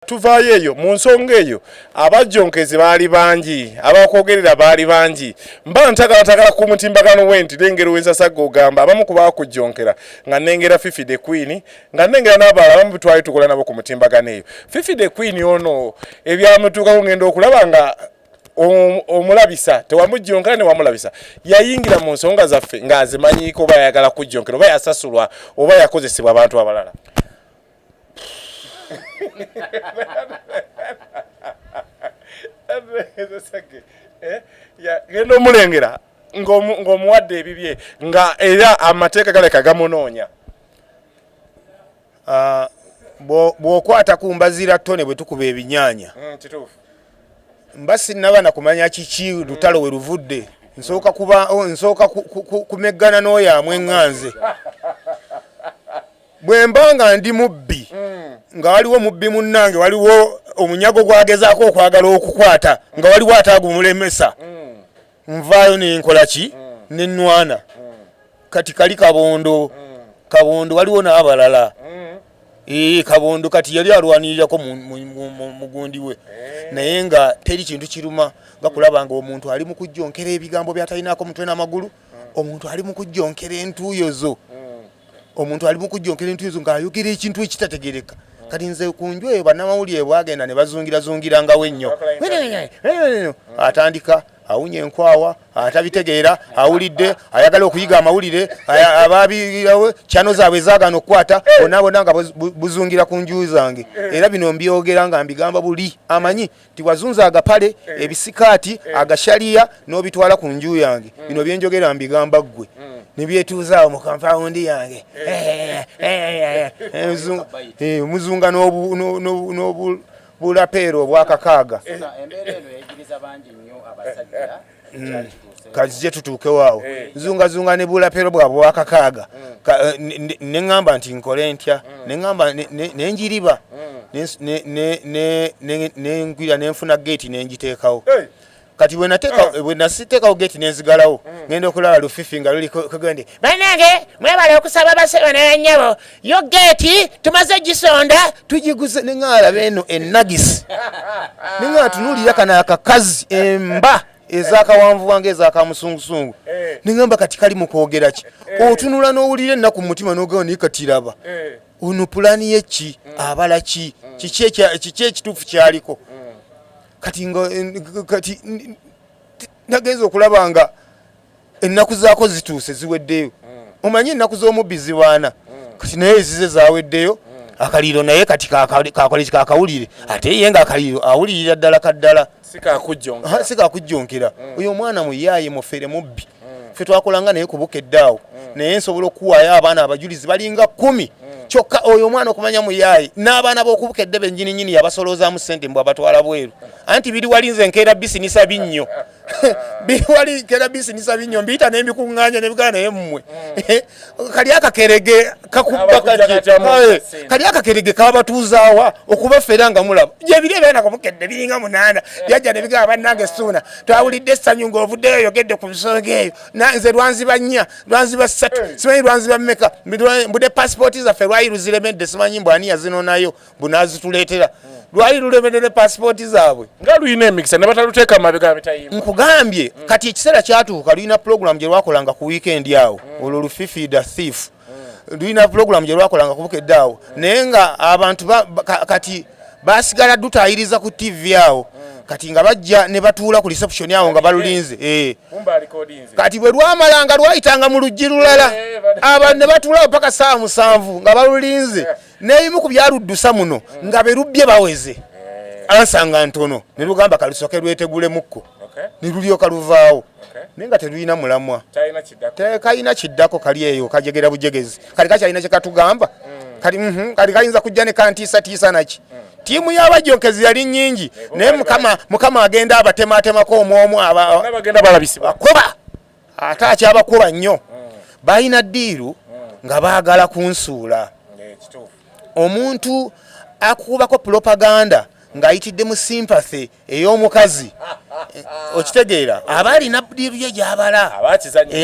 tuvaayo eyo mu nsonga eyo abajjonkezi baali bangi abakwogerera baali bangi mba ntagala ku mutimbagano wenti lengero wensasaga ogamba abamu kubaa kujjonkera nga nengera Fifi the Queen nga nengera n'abalala abamu bitwali tukola nabo ku mutimbagano eyo Fifi the Queen ono ebyamutuukako ngenda okulaba nga omulabisa tewamujjonkera ne wamulabisa yayingira mu nsonga zaffe ng'azimanyiiko oba yayagala kujjonkera oba yasasulwa oba yakozesebwa abantu abalala. Genda omulengera ng'omuwadde ebibye nga era amateeka galeka gamunoonya. Bw'okwata ku mbazira ttone bwe tukuba ebinyaanya mba sinnabana kumanya kiki lutalo we luvudde nsooka kumeggana n'oyo amweŋŋanze bwe mba nga ndi mubbi nga waliwo mubbi munnange waliwo omunyago gwagezaako okwagala okukwata nga waliwo ataagumulemesa nvaayo nenkola ki nennwana kati kali kabondo waliwo n'abalala kabondo kati yali alwanirirako mugundi we naye nga teri kintu kiruma nga kulaba nga omuntu ali mu kujjonkera ebigambo by'atalinaako mutwe n'amagulu omuntu ali mu kujjonkera entuuyo zo ng'ayogera ekintu ekitategereka kati nze ku nju eyo bannamawulire bwagenda ne bazungirangirawo ennyo atandika awunya enkwawa atabitegeera awulidde ayagala okuyiga amawulire abaabirawo kyano zaabwe zaagana okukwata bonna nga buzungira ku nju zange era bino mbyogera nga mbigamba buli amanyi tiwazunza agapale ebisikaati agashaliya n'obitwala ku nju yange bino byenjogera mbigamba ggwe nibyetuuzaawo mu kampawundi yange omuzunga n'obulapeero obwakakaaga kazije tutuukewaawo zungazunga ne bulapeero bwabwe bwakakaaga neŋŋamba nti nkole ntya neŋŋamba nenjiriba nengwira nenfuna geeti nengiteekawo kati bwe nasiteekawo geeti nenzigalawo ngenda okulaba Lufifi nga luli kugende bannange mwebale okusaba baseba n'abanyabo yo geeti tumaze gisonda tugiguze neŋŋalaba eno ennagisi neŋŋala tunuulira kano akakazi emba ezakawanvu wange ezakamusungusungu neŋŋamba kati kali mu kwogera ki otunula n'owulira ennaku mu mutima n'ogamba naye kati raba ono pulaani ye ki abala ki kiki ekituufu kyaliko kati nagenza okulaba nga ennaku zaako zituuse ziweddeyo omanyi ennaku z'omubbi zibaana kati naye ezize zaweddeyo akaliro naye kati kakoleki kakawulire ate ye nga akaliro awulirira ddala kaddala sikakujjonkera oyo omwana muyaaye mufere mubbi ffe twakolanga naye kubukeddaawo naye nsobola okuwaayo abaana abajulizi balinga 10 kyokka oyo omwana okumanya muyaaye n'abaana b'okubukedde bennyininyini yabasolozaamu ssente mbw abatwala bweru anti biri walinze nkeera bisinisa binnyo biri wali nkeera bisinisa binnyo mbiyita n'embikuŋŋaanya nebigana naye mmwe kali akakerege kakubba kali akakerege kabatuuzaawa okubafeera nga mulaba gyebiri ebyana kubukedde biringa 8 byajja ne bigaba bannange Ssuuna twawulidde essanyu ng'ovuddeyo oyogedde ku nsonga eyo nze lwanziba 4 lwanziba 3 simanyi lwanziba mmeka mbudde paasipooti zaffe lwali luziremedde simanyi mbw ani yazinonayo bunazituleetera lwali lulemedde paasipooti zaabwe nga luyina emikisa ne bataluteeka mabega mitayimu nkugambye kati ekiseera kyatuuka luyina pulogulaamu gye lwakolanga ku wiikendi awo olwo Lufifi the Thief luyina pulogulaamu gye lwakolanga ku bukedde awo naye nga abantu kati basigala dutaayiriza ku TV awo kati nga bajja ne batuula ku reception awo nga balulinze kati bwe lwamalanga lwayitanga mu luggi lulala abantu ne batuulawo paka 7 nga balulinze n'ebimu ku byaluddusa muno nga berubbye baweze ansanga ntono ne lugamba kalusooke lwetegulемukko ne lulyoka luvaawo naye nga telulina mulamwa tekayina kiddako kali eyo kajegera bujegezi kali kakyalina kye katugamba kali kayinza kujja ne kantiisatiisa naki tiimu y'abajjonkezi yali nnyingi naye mukama agenda abatematemako omwomu bakuba ate akyabakuba nnyo balina ddiiru nga baagala kunsuula omuntu akubako propaganda ng'ayitidde mu sympathy ey'omukazi okitegeera aba alina ddiiru ye gy'abala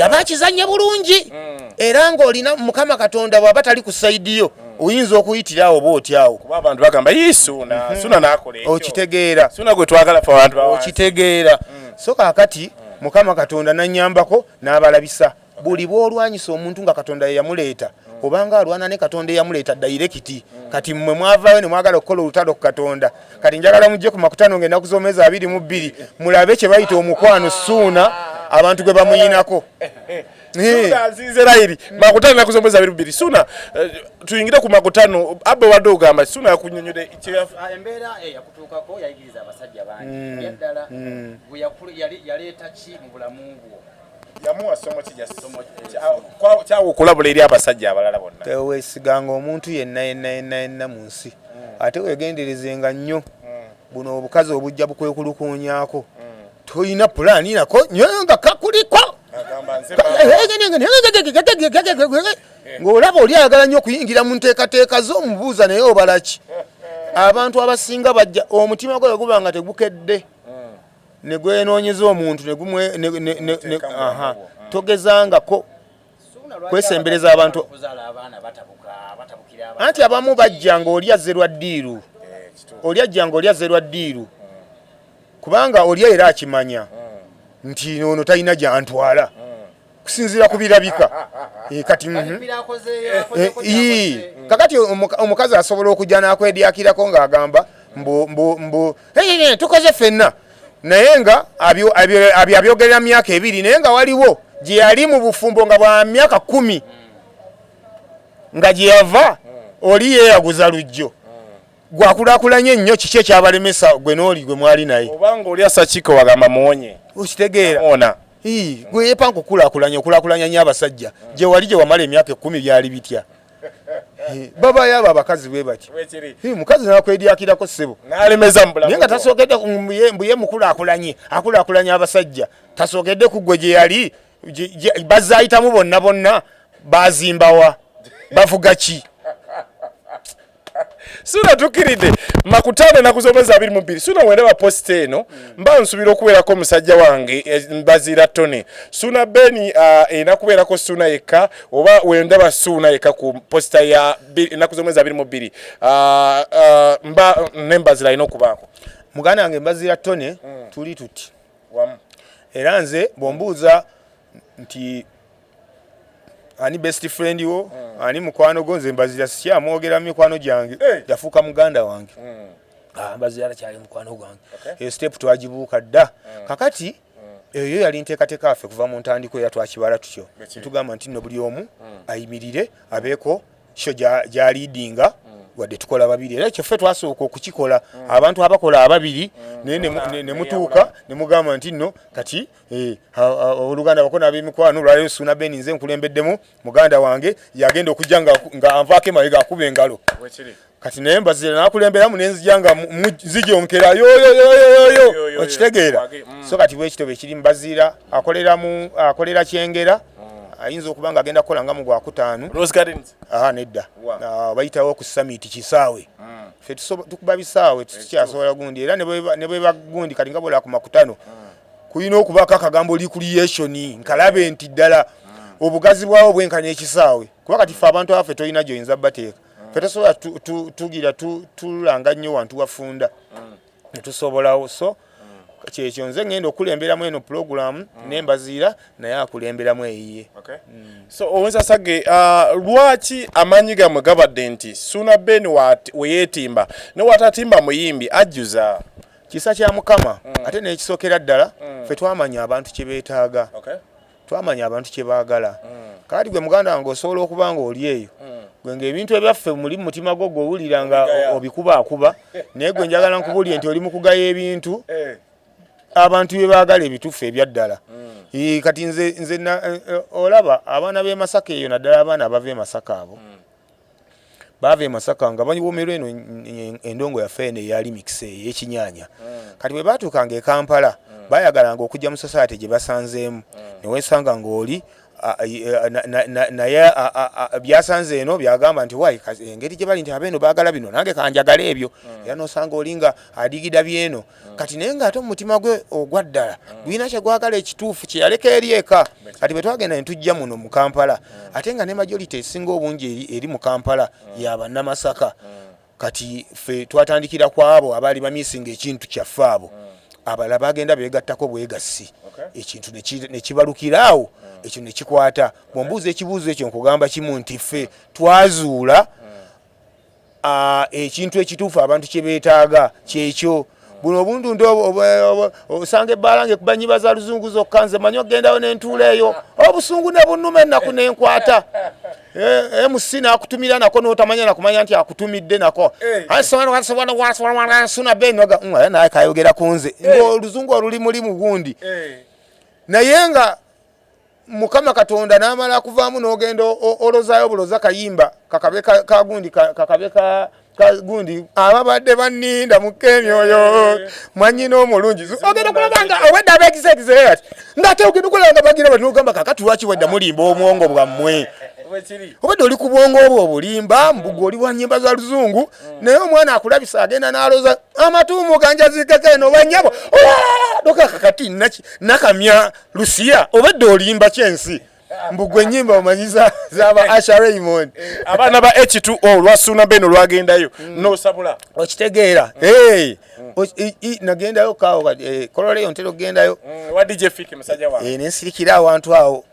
aba akizanye bulungi era ng'olina mukama katonda bw'aba tali ku sayidiyo oyinza okuyitirawo bootyawo kuba abantu bagamba Suna Suna nakola ekyo okitegeera Suna gwe twagala fa abantu bawansi okitegeera so kaakati Mukama Katonda nanyambako n'abalabisa buli bw'olwanyisa omuntu nga Katonda ye yamuleeta obanga alwana ne Katonda yamuleeta direct kati mmwe mwavaayo ne mwagala okukola olutalo ku Katonda kati njagala mujje ku makutano ng'ennaku z'omwezi 22 mulabe kye bayita omukwano Suna abantu gwe bamuyinako Suna azize lairi makutano ennaku z'omwezi 22 Suna tuyingire ku makutano abbe wadde ogamba Suna yakunyonyode embeera yakutuukako yayigiriza abasajja bangi yaddala yaleeta ki mu bulamu bwo yamuwa somo kyawo okulabula eri abasajja abalala bonna teweesiganga omuntu yenna mu nsi ate weegenderezenga nnyo buno obukazi obujja bukwekulukuunyako toyina pulaani nako nga kakuliko ng'olaba oli ayagala nnyo okuyingira mu nteekateeka z'omubuuza naye obalaki abantu abasinga bajja omutima gwe guba nga tegukedde ne gwenoonyeza omuntu togezangako kwesembereza abantu anti abamu bajja ng'oli azze lwa ddiiru kubanga oli era akimanya nti ono talina gy'antwala kusinziira ku birabika kati kakati omukazi asobola okujja n'akwedyakirako ng'agamba mbu tukoze ffenna naye nga abyogerera myaka 2 naye nga waliwo gye yali mu bufumbo nga bwa myaka 10 nga gye yava oli yeeyaguza lujjo gwakulaakulanye ennyo kiki ekyabalemesa gwe n'oli gwe mwali naye obanga oli asakiko wagamba muwonye okitegeera gwe yeepanka okulaakulanya nnyo abasajja gye wali gye wamala emyaka 10 byali bitya babayo abo abakazi bwe bati mukazi nakwedyakirako ssebo naye nga tasookedde mbuye mukulaakulanye abasajja tasookedde ku gwe gye yali bazaayitamu bonna bazimbawa bavuga ki Suna tukiridde makutano ennaku z'omwezi 22 Suna wendaba post eno mba nsubira okubeerako omusajja wange Mbazira Tony Suna Beni enakubeerako Suna yekka oba wendaba Suna yekka ku posta ya ennaku z'omwezi 22 mba nembazira ino okubaako muganda wange Mbazira Tony tuli tuti era nze bombuuza nti ani best friend wo ani mukwano gonze Mbazira sikyamwogera mikwano gyange yafuuka muganda wange Mbazira kyali mukwano gwange eyo step twagibuuka dda kakati eyo yali nteekateeka affe kuva mu ntandiko yatwakibala tutyo tugamba nti nno buli omu ayimirire abeeko kyo gyaliidinga wadde tukola babiri era kyeffe twasooka okukikola abantu abakola ababiri ne mutuuka ne mugamba nti nno kati oluganda bakona ab'emikwano lwaleero Suna Beni nze nkulembeddemu muganda wange yagenda okujja nga anvaako emabega akuba engalo kati naye Mbazira nakulemberamu nenzija nga zijonkera yoyoyoyoyo okitegeera so kati bwekito bwe kiri Mbazira akolera Kyengera ayinza okuba nga agenda kukola nga mu Gwakutaano Rose Gardens nedda bayitawo ku summit kisaawe ffe tukuba bisaawe tukyasobola gundi era ne bwe bagundi kati nga bola ku makutano kulina okubako akagambo recreation nkalabe nti ddala obugazi bwawo bwenkanya ekisaawe kuba kati ffe abantu abaffe tolina gyoyinza bateeka ffe tosobola tugira tulanga nnyo wantu wafunda netusobolawo so kyekyo nze ngenda okulemberamu eno program nembazira naye akulemberamu eyiye so owenza sage lwaki amanyi gamwe gabadde nti Suna Beni weyeetimba ne watatimba muyimbi ajjuza kisa kya Mukama ate n'ekisookera ddala ffe twamanya abantu kye beetaaga twamanya abantu kye baagala kati gwe muganda wange osobola okuba nga oli eyo gwe ng'ebintu ebyaffe muli mu mutima gwo gw'owulira nga obikubaakuba naye gwe njagala nkubulye nti oli mu kugaya ebintu abantu bye baagala ebituufu ebyaddala kati nze olaba abaana b'e Masaka eyo naddala abaana abava e Masaka abo baava e Masaka nga banywomerwa eno endongo yaffe eno eyali mikise ey'ekinyaanya kati bwe baatuukanga e Kampala bayagalanga okujja mu society gye basanzeemu ne weesanga ng'oli naye byasanze eno byagamba nti wayi engeri gye bali nti abeeno baagala bino nange kanjagala ebyo era nosanga olinga adigida byeno kati naye ng'ate mu mutima gwe ogwa ddala gwina kyegwagala ekituufu kye yaleka eri eka kati bwe twagenda ne tujja muno mu Kampala ate nga ne majority esinga obungi eri mu Kampala y'abannamasaka kati ffe twatandikira ku abo abaali bamisinga ekintu kyaffe abo abalala bagenda beegattako bwegassi ekintu ne kibalukiraawo ekyo ne kikwata bw'ombuuza ekibuuzo ekyo nkugamba kimu nti ffe twazuula ekintu ekituufu abantu kye beetaaga kyekyo buno obundundu osanga ebbaala ng'ekubanyiba za luzungu zokka nze manyi okgendayo n'entuula eyo obusungu ne bunnume ennaku n'enkwata MC n'akutumira nako n'otamanya nakumanya nti akutumidde nako suna benoga naye kayogera ku nze ng'oluzungu oluli mulimu gundi naye nga Mukama Katonda n'amala kuvaamu n'ogenda olozaayo buloza kayimba kakabe kagundi kakabe kagundi ababadde banninda mukemyoyo mwanyina omulungi ogenda kulabanga owedda abeekiseekize ati ng'ate ogenda okulanga bagira bati n'ogamba kakati lwaki wedda mulimba omwongo bwammwe obadde oli ku bwongo obwo obulimba mbugo oli wa nnyimba za luzungu naye omwana akulabisa agenda n'aloza amatuumu ganjazikeko eno banyabo doka kakati nakamya lusiya obadde olimba kyensi mbugwe ennyimba omanyiza zaba Asha Raymond abaana ba H2O lwasuna beno lwagendayo nosabula okitegeera nagendayo kawo kololeyo ntero gendayo wa DJ Fiki musajja wa nensirikira awantu awo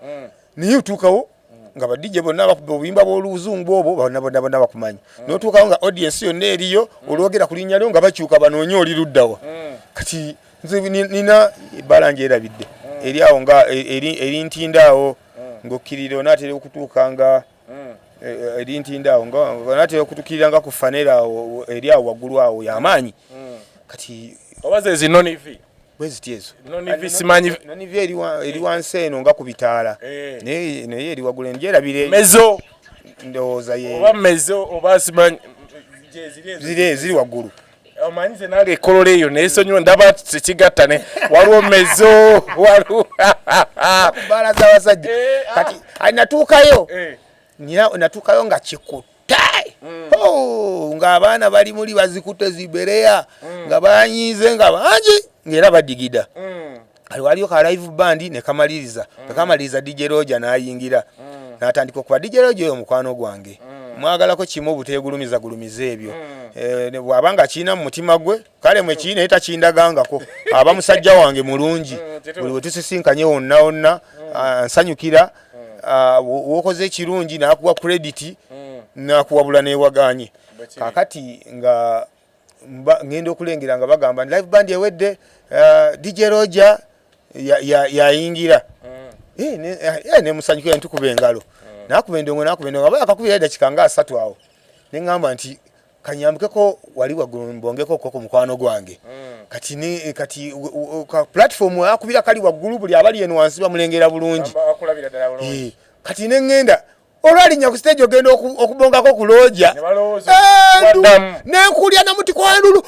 niyo utuukawo nga ba DJ bonna bakuba obuyimba bw'oluzungu obwo bonna bakumanyi n'otuukawo nga audience yonna eriyo olwogera ku linnya lyo nga bakyuka banoonya oli luddawa kati nze nina ebbala ngyerabidde eri awo nga eri ntindaawo ng'okkirira onaatera okutuuka nga eri ntindaawo onaatera okutuukirira nga ku fanera awo eri awo waggulu awo y'amaanyi kati obaze ezi non-EV bweziti ezo non-EV simanyi non-EV eri wansi eno nga ku bitaala naye eri waggulu enjerabire mezo ndowooza ye oba mezo oba simanyi ziri waggulu omanyize nange ekolola eyo nesonyiwa ndaba tekigattane waliwo mezo waliwo bala z'abasajja kati natuukayo natuukayo nga kikutte ng'abaana bali muli bazikutte zibereya nga banyiize nga bangi ng'era badigida waliyo ka live band ne kamaliriza DJ Roger n'ayingira n'atandika okuba DJ Roger oyo mukwano gwange mwagalako kimu obuteegulumiza ebyo bw'abanga kiina mu mutima gwe kale mwe kiina etakindagangako aba musajja wange mulungi buli we tusisinkanye wonna nsanyukira wokoze ekirungi n'akuwa credit n'akuwabula neewaganye kakati nga ngenda okulengera nga bagamba live band ewedde DJ Roger yayingira ne musanyukira ntukuba engalo nakuba endongo aba akakubira edakika nga 3 awo neŋŋamba nti kanyambukeko wali waggulu mbongeko ku mukwano gwange kati ka platform akubira kali waggulu buli abali eno wansi bamulengera bulungi kati neŋŋenda olwalinya ku stage ogenda okubongako ku looja nenkulya namuti kwandulu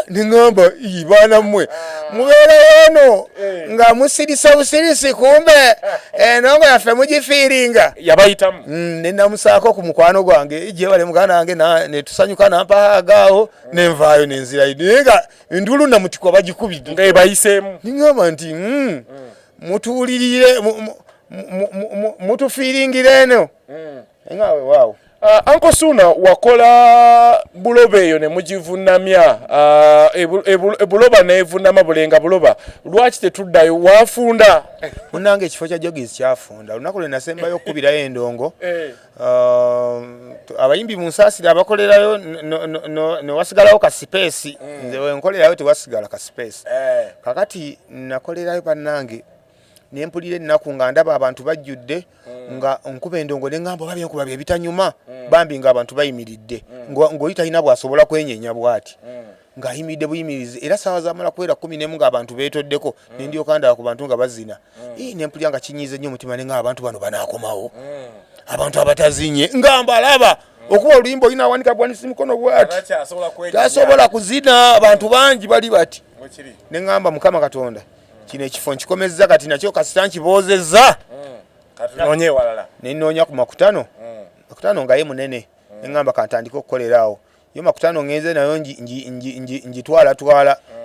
neŋŋamba baana mmwe mubeera eno nga musirisa busirisi kumbe eno nga yaffe mugifiiringa yabayitamu nenamusaako ku mukwano gwange gyebale muganda wange netusanyuka nampaagaawo nenvaayo nenzirayo naye nga ndulu namuti kwa bagikubidde nga ebayiseemu neŋŋamba nti mutuwulirire mutufiiringire eno ngawe waawo Uncle Suna wakola buloba eyo ne mugivunamya ebuloba nevunama bulenga buloba lwaki tetuddayo wafunda munange ekifo kya Jogis kyafunda lunaku lwe nasembayo okubirayo endongo abayimbi mu nsaasira abakolerayo newasigalayo ka space nze wenkolerayo tewasigala ka space kakati nakolerayo bannange nempulira ennaku nga ndaba abantu bajjudde nga nkuba endongo neŋŋamba oba byenkuba bye bitanyuma bambi nga abantu bayimiridde ng'oli talina bw'asobola kwenyenya bw'ati ng'ayimiridde buyimirizi era saawa zamala kuwera 11 ng'abantu beetoddeko ne ndyoka ndaba ku bantu nga bazina nempulira nga kinyiize nnyo omutima ne nga abantu bano banaakomawo abantu abatazinye nga mbalaba okuba oluyimba olina awanika bwanisi mukono bw'ati tasobola kuzina abantu bangi bali bati ne ŋŋamba Mukama Katonda kino ekifo nkikomezza kati nakyo kasita nkiboozezza katunonye walala nenonya ku makutano makutano nga ye munene ngamba kantandika okukolerawo yo makutano ngenze nayo njitwala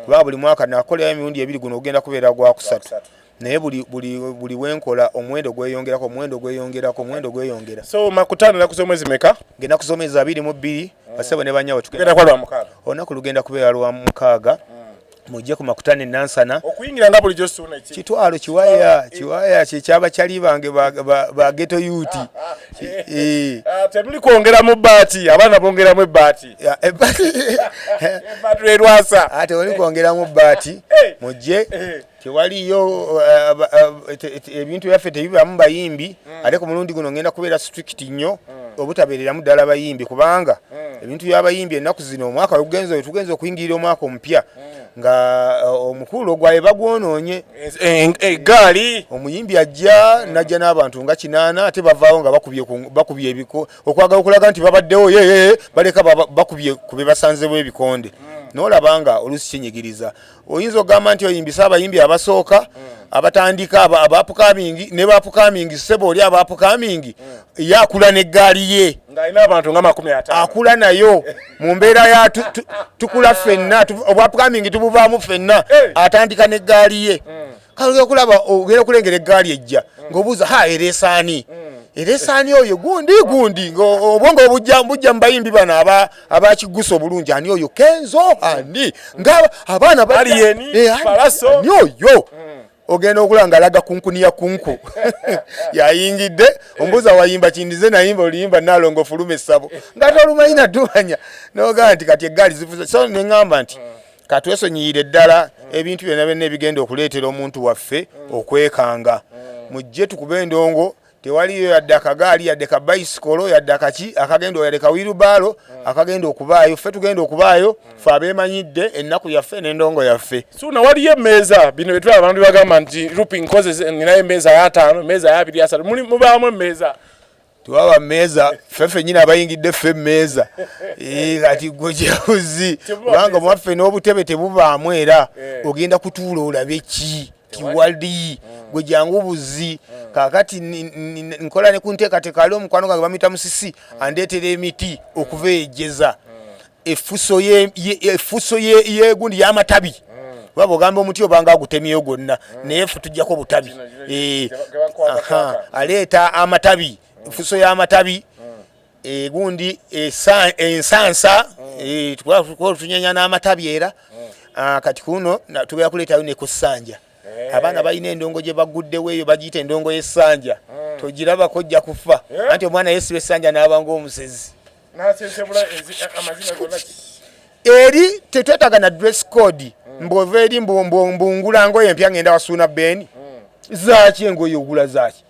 kuba buli mwaka nakolera emirundi ebiri guno ogenda kubeera gwa kusatu naye buli wenkola omwendo gweyongera so makutano nakuza omwezi meka ngenda kusomeza 22 basebo ne banyawo tugenda kwa lwa mukaaga olunaku lugenda kubeera lwa mukaaga mujje ku makutano Nansana okuyingira nga bulijjo Ssuuna ki kitwalo kiwaya kyekyabachali bange ba ghetto youth temuli kwongera mu baati abaana bongera mu baati baati lwasa ate oli kwongera mu baati mujje tewaliyo ebintu byaffe tebibamu bayimbi ate ku mulundi guno ngenda kubeera strict nnyo obutabeereramu ddala bayimbi kubanga ebintu by'abayimbi ennaku zino omwaka tugenze okuyingirira omwaka omupya nga omukulu ogwaye bagwonoonye egaali omuyimbi ajja najja n'abantu nga 8 ate bavaawo nga bakubye ebiko okwagala okulaga nti babaddewo baleka bakubye ku be basanzewo ebikonde n'olabanga olusi kinyigiriza oyinza ogamba nti oyimbisa abayimbi abasooka abatandika abapukamingi ne bapukamingi sebo oli abapukamingi yakula n'eggaali ye ng'alina abantu nga 50 akula nayo mu mbeera ya tukula ffenna obwapukamingi tubuvaamu ffenna atandika n'eggaali ye kale okulaba ogenda okulengera eggaali ejja ng'obuuza eresaani oyo gundi obwongo obujja mu bayimbi bano abakigusa obulungi ani oyo Kenzo ani nga abaana Falaso oyo ogenda okulanga alaga kunkuniya kunku yayingidde ombuza wayimba kindize nayimba oliyimba nalongo fulume sabo nga tolumayina tumanya noga nti kati eggaali zifuza so neŋŋamba nti katwesonyiire ddala ebintu byonna ebigenda okuleetera omuntu waffe okwekanga mujje tukube endongo tewaliyo yadde akagaali yadde ka bicycle yadde akagenda yadde ka wheelbarrow akagenda okubaayo ffe tugenda okubaayo ffe abeemanyidde ennaku yaffe n'endongo yaffe Ssuuna waliyo emmeeza bino betwala abantu bagamba nti looping causes ninayo emmeeza ya 5 emmeeza ya 2 ya 3 mubaamu emmeeza tuwaba mmeeza ffe nyina abayingidde ffe emmeeza kati gwe gyawuzi kubanga mwaffe n'obutebe tebubaamu era ogenda kutuula olabe ki kiwali gwe jangu buzi kakati nkola ne kunteekateeka ali omukwano gange bamuyita Musisi andeetera emiti okuveejeza effuso yegundi y'amatabi baba ogamba omuti obanga agutemyeyo gwonna naye ffe tujjako butabi aleeta amatabi effuso y'amatabi gundi ensansa tunyanya n'amatabi era kati kuno tugenda kuleetayo ne ku ssanja abaana balina endongo gye baguddewo eyo bagiyita endongo y'essanja togirabako ojja kufa anti omwana yeesiba essanja n'abanga omusezi eri tetwetaaga na dress code mbova eri mbungula ngoye empya ngenda wasuuna beni zaaki engoye ogula zaaki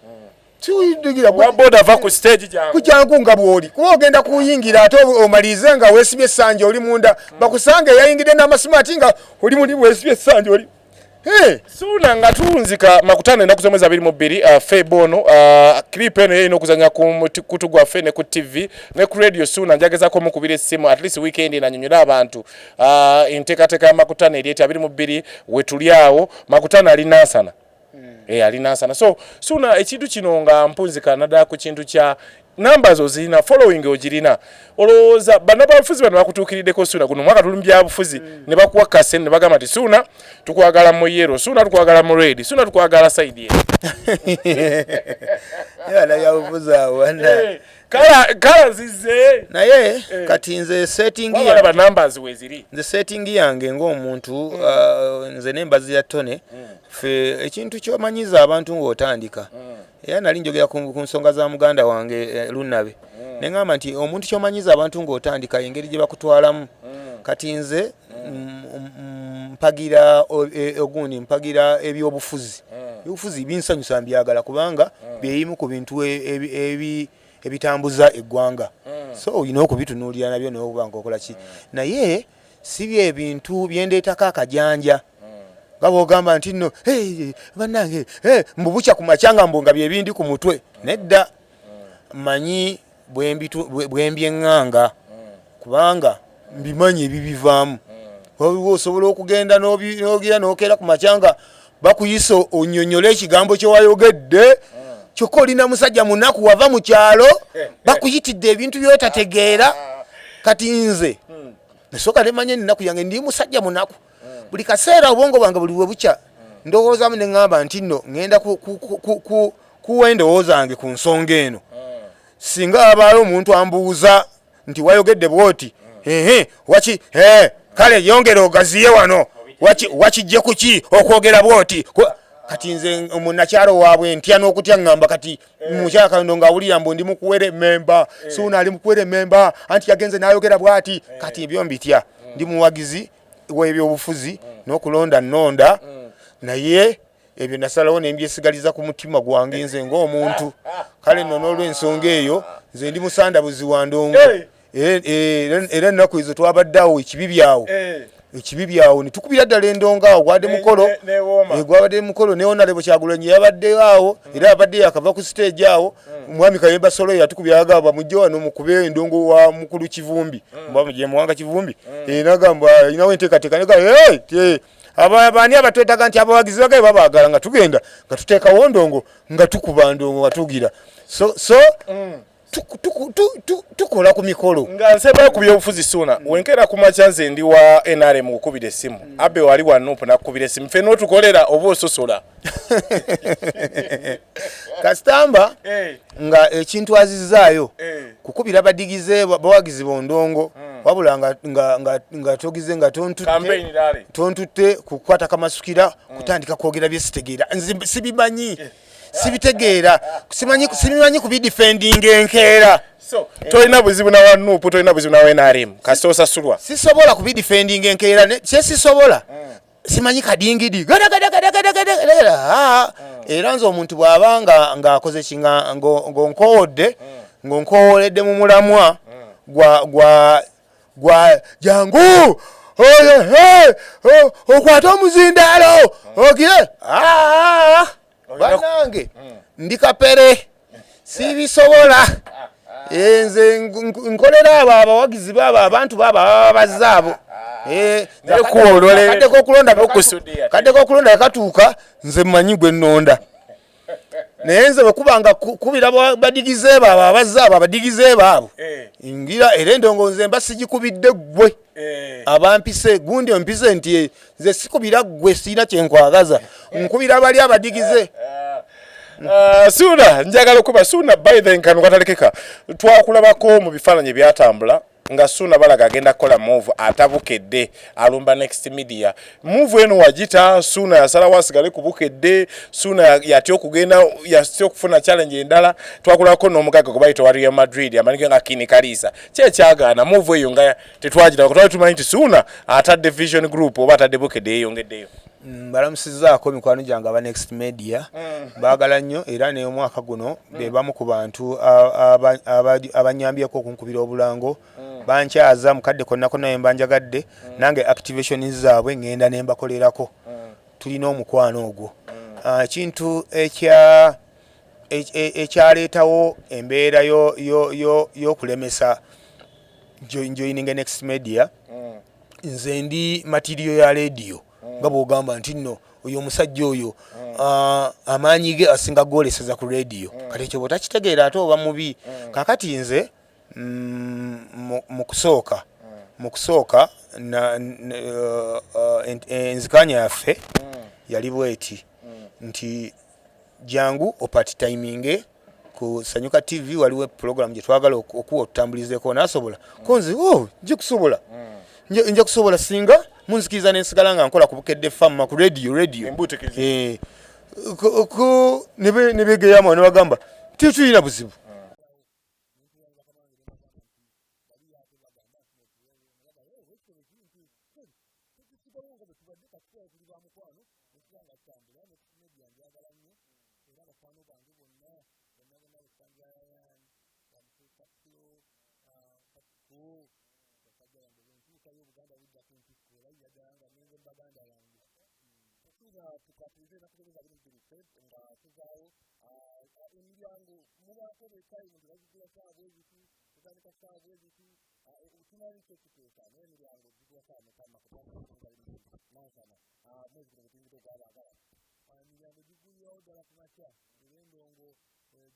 kujangu nga bwoli kuba ogenda kuyingira ate omalize nga weesibye essanja oli munda bakusange yayingidde n'amasimaati nga oli muli weesibye essanja oli Ssuuna nga tulunzika makutano ennaku z'omwezi 22 Febono clip eno yeyina okuzanya ku kutu gwaffe ne ku TV ne ku radio Ssuuna njagezako mukubira essimu at least weekend enanyonyola abantu enteekateeka ya makutano eryeti 22 wetuli awo makutano ali Nansana ali Nansana so Ssuuna ekintu kino nga mpunzika naddala ku kintu kya numbers ozirina following ogirina olowooza bano abafuzi bano bakutuukiriddeko Ssuuna guno mwaka tulumbya bufuzi ne bakuwa kasene ne bagamba nti Ssuuna tukwagala mu yellow Ssuuna tukwagala mu red Ssuuna tukwagala side yala ya bufuzi awana kala zize naye kati nze setting ya ba numbers weziri nze setting yange ng'omuntu nze nembazi ya tone fe ekintu kyomanyiza abantu ng'otandika era nali njogera ku nsonga za muganda wange Lunabe neŋŋamba nti omuntu kyomanyiza abantu ng'otandika engeri gye bakutwalamu kati nze mpagira ebyobufuzi eby'obufuzi binsanyusa mbyagala kubanga byeyimu ku bintu ebitambuza eggwanga so olina okubitunuulira nabyo n'okuba ng'okola ki naye si bye bintu byendeetako akajanja nga bw'ogamba nti nno bannange mbubuca ku macyanga mbunga bye bindi ku mutwe nedda manyi bwembyeŋŋanga kubanga mbimanyi ebibivaamu waliwo osobola okugenda n'ogira n'okeera ku macyanga bakuyisa onnyonnyole ekigambo kye wayogedde kyokka olina musajja munaku wava mu kyalo bakuyitidde ebintu byotategeera kati nze nasooka nemanya ennaku yange ndi musajja munaku buli kaseera obwongo bwange buli bwe bukya ndowoozamu ne ŋŋamba nti nno ŋŋenda kuwa endowooza yange ku nsonga eno singa abaayo omuntu ambuuza nti wayogedde bwoti kale yongera ogaziye wano wakijje kuki okwogera bwoti kati nze munnakyalo waabwe ntya n'okutya ŋŋamba kati mukyala Kayondo ng'awulira mbu ndi mukuwere memba Suuna ali mukuwere memba anti yagenze n'ayogera bw'ati kati ebyo mbitya ndi muwagizi w'ebyobufuzi n'okulonda nnonda naye ebyo nasalawo ne mbyesigaliza ku mutima gwange nze ng'omuntu kale nno n'olw'ensonga eyo nze ndi musandabuzi wa Ndongo era ennaku ezo twabaddeawo ekibi byawo netukubira ddala Endongo awo gwabadde mukolo ne Honorable Kyagulanyi yabadde awo era yabadde yakava ku stage awo omwami Kayemba Solo yatukubira agamba mujje wano mukube Endongo wa mukulu Kivumbi mbaje muwanga Kivumbi nagamba inawe enteekateeka abaani abatwetaga nti abawagizi bagaye babaagala nga tugenda nga tuteekawo Ndongo nga tukuba Ndongo nga tugira tukola ku mikolo nga nsebayo ku byobufuzi Suuna wenkera ku makya nze ndi wa NRM gukubira essimu abe wali wa Nuupu nakukubira essimu ffe n'otukolera oba ososola kasitamba nga ekintu azizaayo kukubira badigize bawagizi bondongo wabula nga togize nga tontutte kukwata kamasukira kutandika kwogera byesitegeera nze sibimanyi sibitegeera sibimanyi kubidefending enkeera tolina buzibu na wa Nuupu tolina buzibu na wa NRM kasita osasulwa sisobola kubidefending enkeera kyesisobola simanyi kadingidi era nze omuntu bw'abanga ng'akoze kinga ng'onkowoledde mu mulamwa gwa jangu okwate omuzindaalo ogire banange ndi kapere sibisobola nze nkolera abo abawagizi baabo abantu baabo ababazze abo kaddeko okulonda yakatuuka nze mmanyi gwe nnonda naye nze bwe kubanga kubira badigize baabo abazze abo abadigize baabo ngira era Endongo nze mba sigikubidde ggwe abampise gundi ompise nti nze sikubira ggwe sirina kyenkwagaza nkubira bali abadigize Suuna njagala okuba Suuna by the nkanu katalekeka twakulabako mu bifaananyi byatambula nga Suuna balaga agenda kukola move atabukedde alumba Next Media move eno wagita Suuna yasalawo asigale ku bukedde Suuna yatya okugenda yatya okufuna challenge endala twakulabako n'omugaga gwe bayita Real Madrid amanike nga Kini Kalisa kyekyagaana move eyo nga tetwagira ko twali tumanyi nti Suuna atadde Vision Group oba atadde bukedde yeyongeddeyo balamusizaako mikwano gyange aba Next Media baagala nnyo era n'omwaka guno be bamu ku bantu abanyambyeko okunkubira obulango bankyaza mukadde konna naye mbanjagadde nange activation zaabwe ngenda ne mbakolerako tulina omukwano ogwo ekintu ekyaleetawo embeera y'okulemesa joining Next Media nze ndi material ya radio nga bw'ogamba nti nno oyo omusajja oyo amaanyi ge asinga gwoleseza ku radio kati ekyo bw'otakitegeera ate oba mubi kakati nze mu kusooka enzikanya yaffe yali bweti nti jangu opati timing ku Sanyuka TV waliwo program gye twagala okuwa otutambulizeko nasobola konze nje kusobola nje kusobola singa munzikiriza nensigala nga nkola ku bukedde famma ku radio nebegeyamo ne bagamba titulina buzibu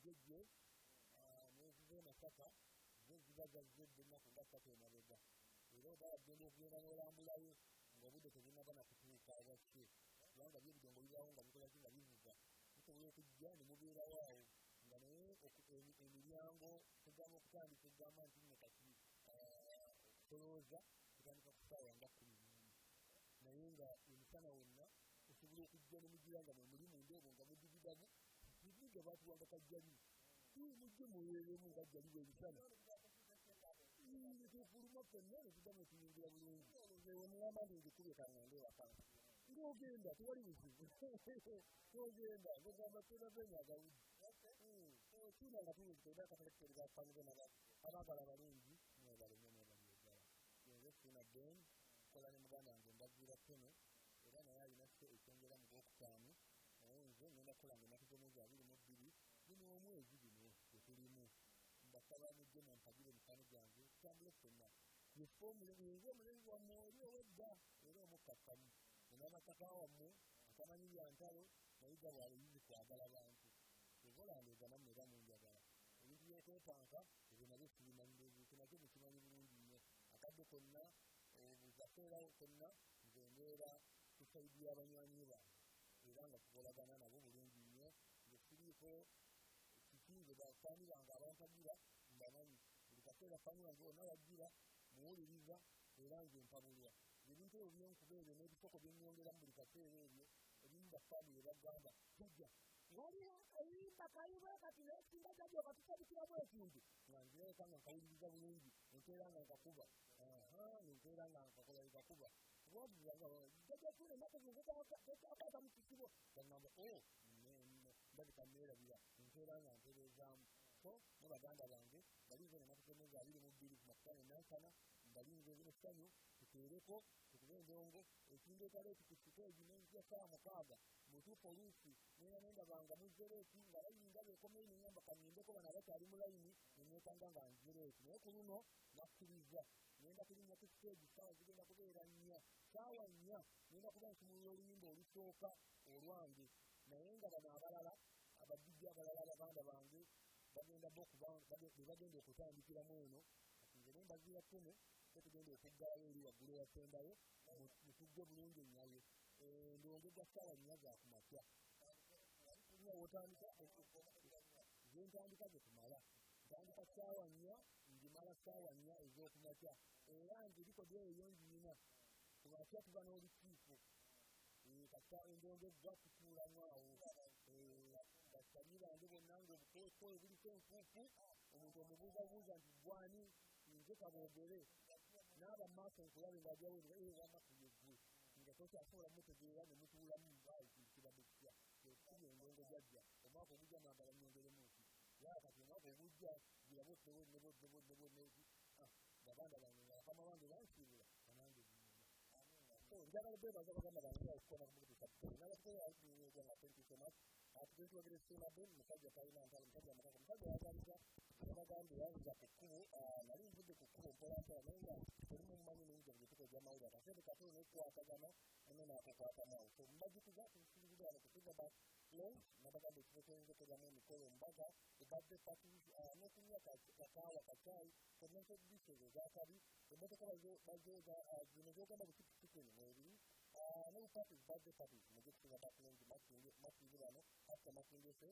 jeje n'eziva Masaka zo ziba zazze ennaku nga ssatu emabega era oba wagenda okugenda n'olambulayo ng'obudde tebunnaba na kutuuka abakye kubanga by'ebigongo bibaawo nga bikola ki nga bivuga musobola okujja ne mubeerawo awo nga naye emiryango tugamba okutandika egamba nti nno kati okulowooza kutandika ku ssaawa nga 11 naye nga emisana wonna osobola okujja ne mugira nga mwe muli munda obwo nga mudigidamu bibiga baatuwanga kajjali mujje muweeremu nga jjaliwo emisana tufuluma ffenna ne tuddamu okuyingira bulungi wemugamba nti ngikubye kaŋŋende wakanka ng'ogenda tewali buzibu ng'ogenda ng'ogamba tolabenya agawudi tuina nga tuwulira akatale bakufanyize abaagala abalungi mwebaleme nebalyegala yenze tuina ben kola ne muganda wange mbaziira ttene era naye alina kyo ekyongera mu gwokutaano naye nze ngenda kukola nga ennaku z'omwezi 22 bino omwezi bino tetulimu mbasaba mujje mumpagire emikono gyange tutambule ffenna yinza omulenzi wammwe oli ow'edda era omukkakkamu n'amataka wammwe atamanyi bya ntalo naye gabwaleyizi kwagala bantu evolandeeza nammwe era munjagala ebintu byokwepanka ebyo nabyo sibimanyireezo nakyo mukimanyi bulungi nnyo akadde konna buzakeera konna nze mbeera tusaidi y'abanywanyi bange era nga tukolagana nabo bulungi nnyo nge siriiko kiki ze bafaani bange abantagira mbamanyi buli kaseera faani wange wonna wajjira muwuliriza era nze mpabulwa ebintu ebyo byenkuba ebyo n'ebisoko byennyongeramu buli kaseera ebyo ebimu bafaani bye bagamba tujja waliwo akayimba kayibwe kati nesinga jajja okatusabikiramu ekintu nga nzireka nga nkawuliriza bulungi enkeera nga nkakuba nenkeera nga nkakuba jajja tune ennaku zizekakaza mu kisibo gangamba ndabika neerabira enkeera nga ntereezaamu so mu baganda bange balinze ennaku z'omwezi 22 ku makutano enansana balinze essanyu tuteereko tukuba endongo ekindeetala ekikusiteegi n'enzija ssaawa 6 mutuufu oluusi nendabanga muzereeti nga layini beekomeyo nenyamba kanindeko bano abakyali mu layini neneekanga nga nzereeti naye ku luno nakkiriza nenda kulinnya ku siteegi ssaawa zigenda kubeera 4 ssaawa 4 nenda kuba nsumulula oluyimba olusooka olwange naye nga bano abalala abadijja abalala abaganda bange bagenda bagenda okutandikiramu eno kati nze nembaziira ttene tugenda okuggalayo eri waggulu wasendayo mutugge bulungi enyayo ndongo ga ssaawa 4 za kumakya wotandika zentandika zetumala ntandika ssaawa 4 ngimala ssaawa 4 ez'okumakya era nti likodi eyo yongiina kumakya tuba n'olukiiko kata endongo egwa tutuulamu awo basabi bange bonna ng'obukookolo buliko enfuufu omuntu omubuuzabuuza nti gwani nze kaboogere n'aba maaso nkulabe ng'ajawulira wamakuyegwe nga tokyasobola mutegeera ne mutuulamu kibadde kitya ekiri endongo jajja omwaka ogujja mwagala nyongeremu ki yaa kati omwaka ogujja giraboddeboddeboddeboddeboddeeki baganda bange nga bakama bange bansiibula banange njagala beebaza baganda bange okukola kumukitusa n'abakukola nga thank you so much atugentwagire sinabbe musajja talina ntalo musajja amakaka musajja yagaliza abaganda yanza ku kkubo nali nvudde ku kkubo mpolampola naye nga olimu mumanyi neyinza buli tukoja amawulire akasente katono nekwatagana muno n'akukwatamawo so mbajjukiza tusikiriza wano kutuga back lounge n'abaganda ekibo kyenzekeramu emikolo mbaga ebadde parties n'okunywa kakaawa kacaayi convention dishes ezakabi emmotoka bazooza zino zogamba butikitikin mwebiri n'obuparties birthday parties mugetukiza back lounge makingi bano after makindese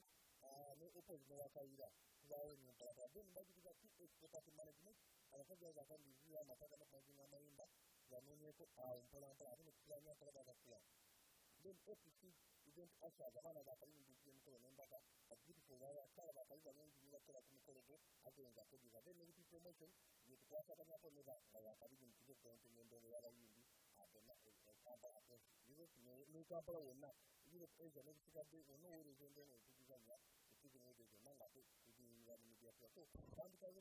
ne opposite n'ewakayira tubaawo enyompalapala then mbajjukiza property management abasajja bazakandiziya amataka n'okumazinga amayimba banoonyeko awo mpolampola ate nekukiranya nkola bagakula then APC event ushers abaana bakalindi emikolo n'embaga beautiful kala bakali balungi nibakola ku mikolo gwo agenza kugiza then negative promotion yetukwasaganyako nebakabiri mu kigo konti n'endongo y'abayimbi abona Kampala n'Ekampala wonna Europe Asia n'ebisigadde wonna oweereza endongo etugizanya etuginaezo zonna nga tugiyingira mu midia so tandikayo